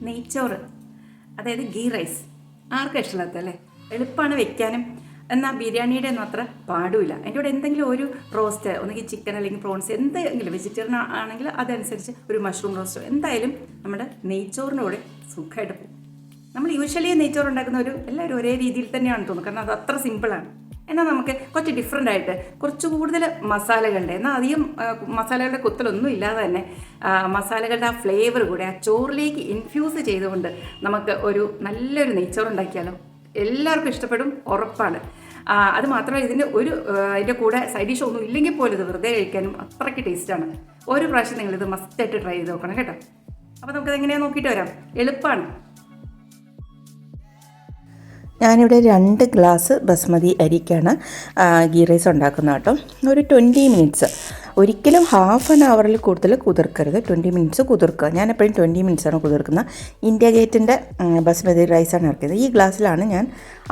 നെയ്ച്ചോറ്, അതായത് ഗീ റൈസ്. ആർക്കും ഇഷ്ടമില്ലാത്തല്ലേ? എളുപ്പമാണ് വെക്കാനും. എന്നാൽ ബിരിയാണിയുടെ ഒന്നും അത്ര പാടുമില്ല. അതിൻ്റെ കൂടെ എന്തെങ്കിലും ഒരു റോസ്റ്റ്, ഒന്നുകിൽ ചിക്കൻ അല്ലെങ്കിൽ പ്രോൺസ്, എന്തെങ്കിലും വെജിറ്റേറിയൻ ആണെങ്കിൽ അതനുസരിച്ച് ഒരു മഷ്റൂം റോസ്റ്റോ എന്തായാലും നമ്മുടെ നെയ്ച്ചോറിൻ്റെ കൂടെ സുഖമായിട്ട് പോകും. നമ്മൾ യൂഷ്വലി നെയ്ച്ചോറ് ഉണ്ടാക്കുന്ന എല്ലാവരും ഒരേ രീതിയിൽ തന്നെയാണ് തോന്നുന്നത്. കാരണം അത് അത്ര സിമ്പിളാണ്. എന്നാൽ നമുക്ക് കുറച്ച് ഡിഫറെൻ്റ് ആയിട്ട് കുറച്ച് കൂടുതൽ മസാലകളുടെ, എന്നാൽ അധികം മസാലകളുടെ കുത്തലൊന്നും ഇല്ലാതെ തന്നെ മസാലകളുടെ ആ ഫ്ലേവർ കൂടെ ആ ചോറിലേക്ക് ഇൻഫ്യൂസ് ചെയ്തുകൊണ്ട് നമുക്ക് നല്ലൊരു നെയ്ച്ചോറ് ഉണ്ടാക്കിയാലോ. എല്ലാവർക്കും ഇഷ്ടപ്പെടും, ഉറപ്പാണ്. അത് മാത്രമല്ല അതിൻ്റെ കൂടെ സൈഡ് ഡിഷ് ഒന്നും ഇല്ലെങ്കിൽ പോലും ഇത് വെറുതെ കഴിക്കാനും അത്രയ്ക്ക് ടേസ്റ്റാണ്. ഒരു പ്രാവശ്യം നിങ്ങളിത് മസ്റ്റായിട്ട് ട്രൈ ചെയ്ത് നോക്കണം കേട്ടോ. അപ്പോൾ നമുക്കത് എങ്ങനെയാണ് നോക്കിയിട്ട് വരാം. എളുപ്പമാണ്. ഞാനിവിടെ 2 ഗ്ലാസ് ബസ്മതി അരിക്കാണ് ഗീ റൈസ് ഉണ്ടാക്കുന്നത് കേട്ടോ. ഒരു 20 മിനിറ്റ്സ്, ഒരിക്കലും ഹാഫ് ആൻ അവറിൽ കൂടുതൽ കുതിർക്കരുത്. 20 മിനിറ്റ്സ് കുതിർക്കുക. ഞാൻ എപ്പോഴും 20 മിനിറ്റ്സാണ് കുതിർക്കുന്നത്. ഇന്ത്യ ഗേറ്റിൻ്റെ ബസ്മതി റൈസാണ് ഇറക്കിയത്. ഈ ഗ്ലാസ്സിലാണ് ഞാൻ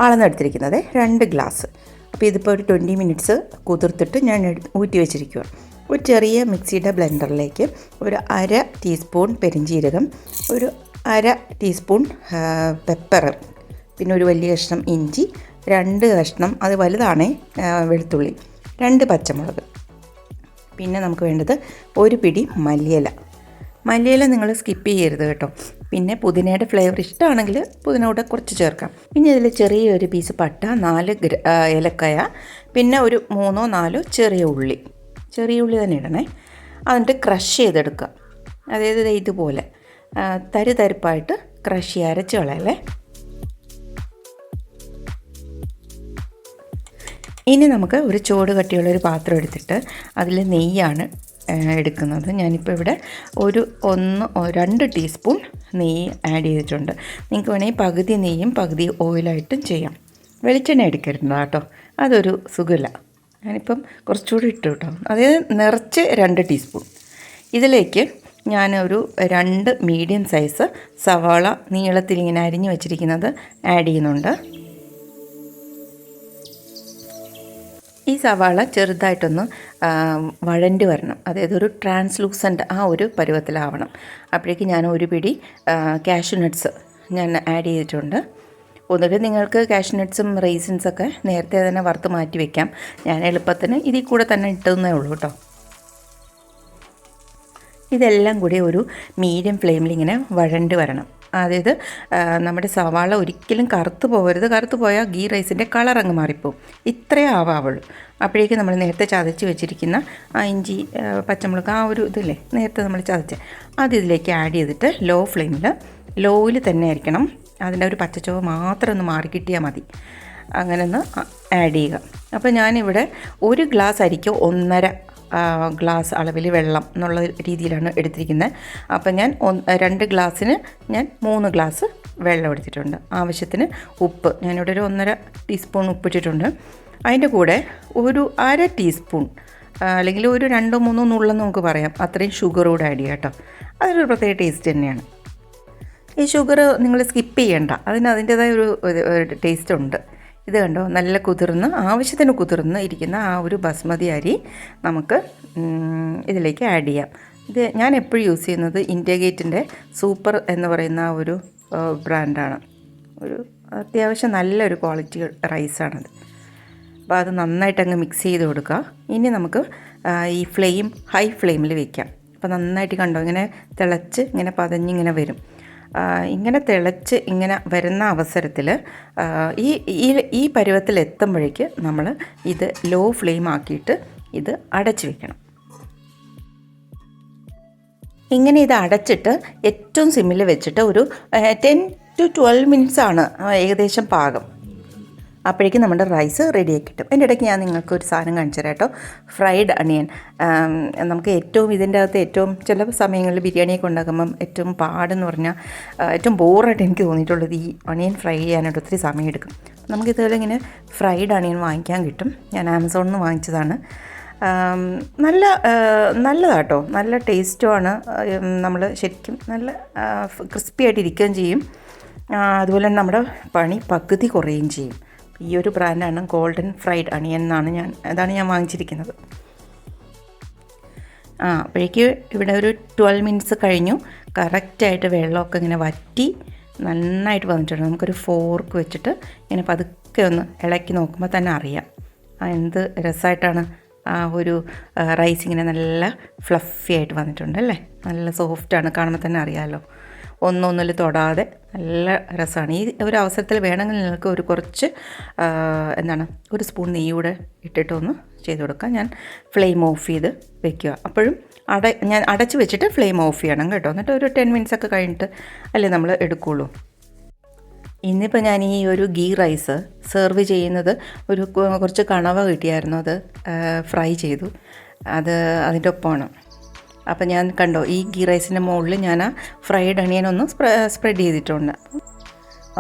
അളന്നെടുത്തിരിക്കുന്നത്, 2 ഗ്ലാസ്. അപ്പോൾ ഇതിപ്പോൾ ഒരു 20 മിനിറ്റ്സ് കുതിർത്തിട്ട് ഞാൻ ഊറ്റി വെച്ചിരിക്കുക. ഒരു ചെറിയ മിക്സിയുടെ ബ്ലെൻഡറിലേക്ക് ഒരു 1/2 ടീസ്പൂൺ പെരിഞ്ജീരകം, ഒരു 1/2 ടീസ്പൂൺ പെപ്പർ, പിന്നെ ഒരു വലിയ കഷ്ണം ഇഞ്ചി, 2 കഷ്ണം, അത് വലുതാണേ, വെളുത്തുള്ളി, 2 പച്ചമുളക്. പിന്നെ നമുക്ക് വേണ്ടത് ഒരു പിടി മല്ലിയില. മല്ലിയില നിങ്ങൾ സ്കിപ്പ് ചെയ്യരുത് കേട്ടോ. പിന്നെ പുതിനയുടെ ഫ്ലേവർ ഇഷ്ടമാണെങ്കിൽ പുതിന കൂടെ കുറച്ച് ചേർക്കാം. പിന്നെ ഇതിൽ ചെറിയൊരു പീസ് പട്ട, 4 ഏലക്കായ, പിന്നെ ഒരു 3-4 ചെറിയ ഉള്ളി തന്നെ ഇടണേ. എന്നിട്ട് ക്രഷ് ചെയ്തെടുക്കുക. അതായത് ഇതുപോലെ തരിപ്പായിട്ട് ക്രഷ് ചെയ്ത് അരച്ച് കളയല്ലേ. ഇനി നമുക്ക് ഒരു ചൂട് കട്ടിയുള്ളൊരു പാത്രം എടുത്തിട്ട് അതിൽ നെയ്യാണ് എടുക്കുന്നത്. ഞാനിപ്പോൾ ഇവിടെ 2 ടീസ്പൂൺ നെയ്യ് ആഡ് ചെയ്തിട്ടുണ്ട്. നിങ്ങൾക്ക് വേണമെങ്കിൽ പകുതി നെയ്യും പകുതി ഓയിലായിട്ടും ചെയ്യാം. വെളിച്ചെണ്ണ എടുക്കരുത് കേട്ടോ, അതൊരു സുഖമില്ല. ഞാനിപ്പം കുറച്ചുകൂടി ഇട്ടു കേട്ടോ. അതായത് നിറച്ച് 2 ടീസ്പൂൺ. ഇതിലേക്ക് ഞാൻ 2 മീഡിയം സൈസ് സവാള നീളത്തിൽ ഇങ്ങനെ അരിഞ്ഞ് വെച്ചിരിക്കുന്നത് ആഡ് ചെയ്യുന്നുണ്ട്. ഈ സവാള ചെറുതായിട്ടൊന്ന് വഴണ്ട് വരണം. അതായത് ഒരു ട്രാൻസ്ലൂസൻ്റ് ആ ഒരു പരുവത്തിലാവണം. അപ്പോഴേക്ക് ഞാൻ ഒരു പിടി കാഷ്യൂ നട്ട്സ് ഞാൻ ആഡ് ചെയ്തിട്ടുണ്ട്. ഒന്നുകിൽ നിങ്ങൾക്ക് കാഷ്യൂ നട്ട്സും റൈസിൻസൊക്കെ നേരത്തെ തന്നെ വറുത്ത് മാറ്റി വയ്ക്കാം. ഞാൻ എളുപ്പത്തിന് ഇതിൽ കൂടെ തന്നെ ഇട്ടതേ ഉള്ളൂ കേട്ടോ. ഇതെല്ലാം കൂടി ഒരു മീഡിയം ഫ്ലെയിമിൽ ഇങ്ങനെ വഴണ്ട് വരണം. അതായത് നമ്മുടെ സവാള ഒരിക്കലും കറുത്ത് പോകരുത്. കറുത്ത് പോയാൽ ഗീ റൈസിൻ്റെ കളർ അങ്ങ് മാറിപ്പോവും. ഇത്രയേ ആവാവുള്ളൂ. അപ്പോഴേക്കും നമ്മൾ നേരത്തെ ചതച്ച് വെച്ചിരിക്കുന്ന ആ ഇഞ്ചി, പച്ചമുളക്, ആ ഒരു ഇതില്ലേ നേരത്തെ നമ്മൾ ചതച്ച്, ഇതിലേക്ക് ആഡ് ചെയ്തിട്ട് ലോയിൽ തന്നെ ആയിരിക്കണം. അതിൻ്റെ ഒരു പച്ചച്ചുവ മാത്രം ഒന്ന് മാറിക്കിട്ടിയാൽ മതി. അങ്ങനെ ഒന്ന് ആഡ് ചെയ്യുക. അപ്പോൾ ഞാനിവിടെ 1 ഗ്ലാസ് അരിക്ക് 1.5 ഗ്ലാസ് അളവിൽ വെള്ളം എന്നുള്ള രീതിയിലാണ് എടുത്തിരിക്കുന്നത്. അപ്പം ഞാൻ 2 ഗ്ലാസ്സിന് ഞാൻ 3 ഗ്ലാസ് വെള്ളം എടുത്തിട്ടുണ്ട്. ആവശ്യത്തിന് ഉപ്പ്, ഞാനിവിടെ ഒരു 1.5 ടീസ്പൂൺ ഉപ്പിട്ടിട്ടുണ്ട്. അതിൻ്റെ കൂടെ ഒരു 1/2 ടീസ്പൂൺ അല്ലെങ്കിൽ ഒരു 2-3 നുള്ളെന്ന് നമുക്ക് പറയാം, അത്രയും ഷുഗർ കൂടെ ആഡ് ചെയ്യാം കേട്ടോ. അതൊരു പ്രത്യേക ടേസ്റ്റ് തന്നെയാണ്. ഈ ഷുഗർ നിങ്ങൾ സ്കിപ്പ് ചെയ്യണ്ട, അതിൻ്റേതായ ഒരു ടേസ്റ്റ് ഉണ്ട്. ഇത് കണ്ടോ, നല്ല ആവശ്യത്തിന് കുതിർന്ന് ഇരിക്കുന്ന ആ ഒരു ബസ്മതി അരി നമുക്ക് ഇതിലേക്ക് ആഡ് ചെയ്യാം. ഇത് ഞാൻ എപ്പോഴും യൂസ് ചെയ്യുന്നത് ഇന്ത്യ ഗേറ്റിൻ്റെ സൂപ്പർ എന്ന് പറയുന്ന ഒരു ബ്രാൻഡാണ്. അത്യാവശ്യം നല്ലൊരു ക്വാളിറ്റി റൈസാണത്. അപ്പോൾ അത് നന്നായിട്ട് അങ്ങ് മിക്സ് ചെയ്ത് കൊടുക്കുക. ഇനി നമുക്ക് ഈ ഹൈ ഫ്ലെയിമിൽ വയ്ക്കാം. അപ്പോൾ നന്നായിട്ട് കണ്ടോ, ഇങ്ങനെ തിളച്ച് ഇങ്ങനെ പതഞ്ഞിങ്ങനെ വരും. ഇങ്ങനെ തിളച്ച് ഇങ്ങനെ വരുന്ന അവസരത്തിൽ ഈ പരുവത്തിൽ എത്തുമ്പോഴേക്ക് നമ്മൾ ഇത് ലോ ഫ്ലെയിം ആക്കിയിട്ട് ഇത് അടച്ച് വയ്ക്കണം. ഇങ്ങനെ ഇത് അടച്ചിട്ട് ഏറ്റവും സിമ്മിൽ വെച്ചിട്ട് ഒരു 10 to 12 മിനിറ്റ്സ് ആണ് ഏകദേശം പാകം. അപ്പോഴേക്കും നമ്മുടെ റൈസ് റെഡിയാക്കി കിട്ടും. അതിൻ്റെ ഇടയ്ക്ക് ഞാൻ നിങ്ങൾക്ക് ഒരു സാധനം കാണിച്ചു തരാം കേട്ടോ. Fried onion. നമുക്ക് ഇതിൻ്റെ അകത്ത് ഏറ്റവും ചില സമയങ്ങളിൽ ബിരിയാണിയൊക്കെ ഉണ്ടാക്കുമ്പം ഏറ്റവും പാടെന്ന് പറഞ്ഞാൽ ഏറ്റവും ബോറായിട്ട് എനിക്ക് തോന്നിയിട്ടുള്ളത് ഈ അണിയൻ ഫ്രൈ ചെയ്യാനായിട്ട് ഒത്തിരി സമയം എടുക്കും. നമുക്കിതുപോലെ ഇങ്ങനെ ഫ്രൈഡ് അണിയൻ വാങ്ങിക്കാൻ കിട്ടും. ഞാൻ ആമസോണിൽ നിന്ന് വാങ്ങിച്ചതാണ്. നല്ലതാട്ടോ, നല്ല ടേസ്റ്റുമാണ്. നമ്മൾ ശരിക്കും നല്ല ക്രിസ്പി ആയിട്ട് ഇരിക്കുകയും ചെയ്യും. അതുപോലെ തന്നെ നമ്മുടെ പണി പകുതി കുറയുകയും ചെയ്യും. ഈ ഒരു ബ്രാൻഡാണ് ഗോൾഡൻ ഫ്രൈഡ് അണിയൻ അതാണ് ഞാൻ വാങ്ങിച്ചിരിക്കുന്നത്. അപ്പോഴേക്ക് ഇവിടെ ഒരു 12 മിനിറ്റ്സ് കഴിഞ്ഞു. കറക്റ്റായിട്ട് വെള്ളമൊക്കെ ഇങ്ങനെ വറ്റി നന്നായിട്ട് വന്നിട്ടുണ്ട്. നമുക്കൊരു ഫോർക്ക് വെച്ചിട്ട് ഇങ്ങനെ പതുക്കെ ഒന്ന് ഇളക്കി നോക്കുമ്പോൾ തന്നെ അറിയാം എന്ത് രസമായിട്ടാണ് ആ ഒരു റൈസ് ഇങ്ങനെ നല്ല ഫ്ലഫി ആയിട്ട് വന്നിട്ടുണ്ട് അല്ലേ. നല്ല സോഫ്റ്റാണ്, കാണുമ്പോൾ തന്നെ അറിയാമല്ലോ. ഒന്നൊന്നിൽ തൊടാതെ നല്ല രസമാണ്. ഈ ഒരു അവസരത്തിൽ വേണമെങ്കിൽ നിങ്ങൾക്ക് ഒരു കുറച്ച് ഒരു സ്പൂൺ നെയ്യ് കൂടെ ഇട്ടിട്ടൊന്ന് ചെയ്ത് കൊടുക്കാം. ഞാൻ ഫ്ലെയിം ഓഫ് ചെയ്ത് വെക്കുക. അപ്പോഴും ഞാൻ അടച്ച് വെച്ചിട്ട് ഫ്ലെയിം ഓഫ് ചെയ്യണം കേട്ടോ. എന്നിട്ട് ഒരു 10 മിനിറ്റ്സ് ഒക്കെ കഴിഞ്ഞിട്ട് അല്ലേ നമ്മൾ എടുക്കുകയുള്ളൂ. ഇന്നിപ്പോൾ ഞാൻ ഈ ഒരു ഗീ റൈസ് സെർവ് ചെയ്യുന്നത് കുറച്ച് കണവ കിട്ടിയായിരുന്നു, അത് ഫ്രൈ ചെയ്തു, അതിൻ്റെ ഒപ്പമാണ്. അപ്പോൾ ഞാൻ കണ്ടോ ഈ ഗീ റൈസിൻ്റെ മുകളിൽ ഞാൻ ആ ഫ്രൈഡ് അണിയൻ ഒന്ന് സ്പ്രെഡ് ചെയ്തിട്ടുണ്ട്.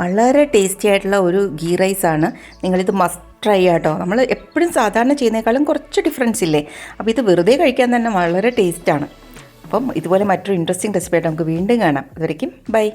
വളരെ ടേസ്റ്റി ആയിട്ടുള്ള ഒരു ഗീ റൈസാണ്. നിങ്ങളിത് മസ്റ്റ് ട്രൈ ആട്ടോ. നമ്മൾ എപ്പോഴും സാധാരണ ചെയ്യുന്നതിനേക്കാളും കുറച്ച് ഡിഫറൻസ് ഇല്ലേ. അപ്പോൾ ഇത് വെറുതെ കഴിക്കാൻ തന്നെ വളരെ ടേസ്റ്റാണ്. അപ്പം ഇതുപോലെ മറ്റൊരു ഇൻട്രസ്റ്റിംഗ് റെസിപ്പി ആയിട്ട് നമുക്ക് വീണ്ടും കാണാം. അതുവരയ്ക്കും ബൈ.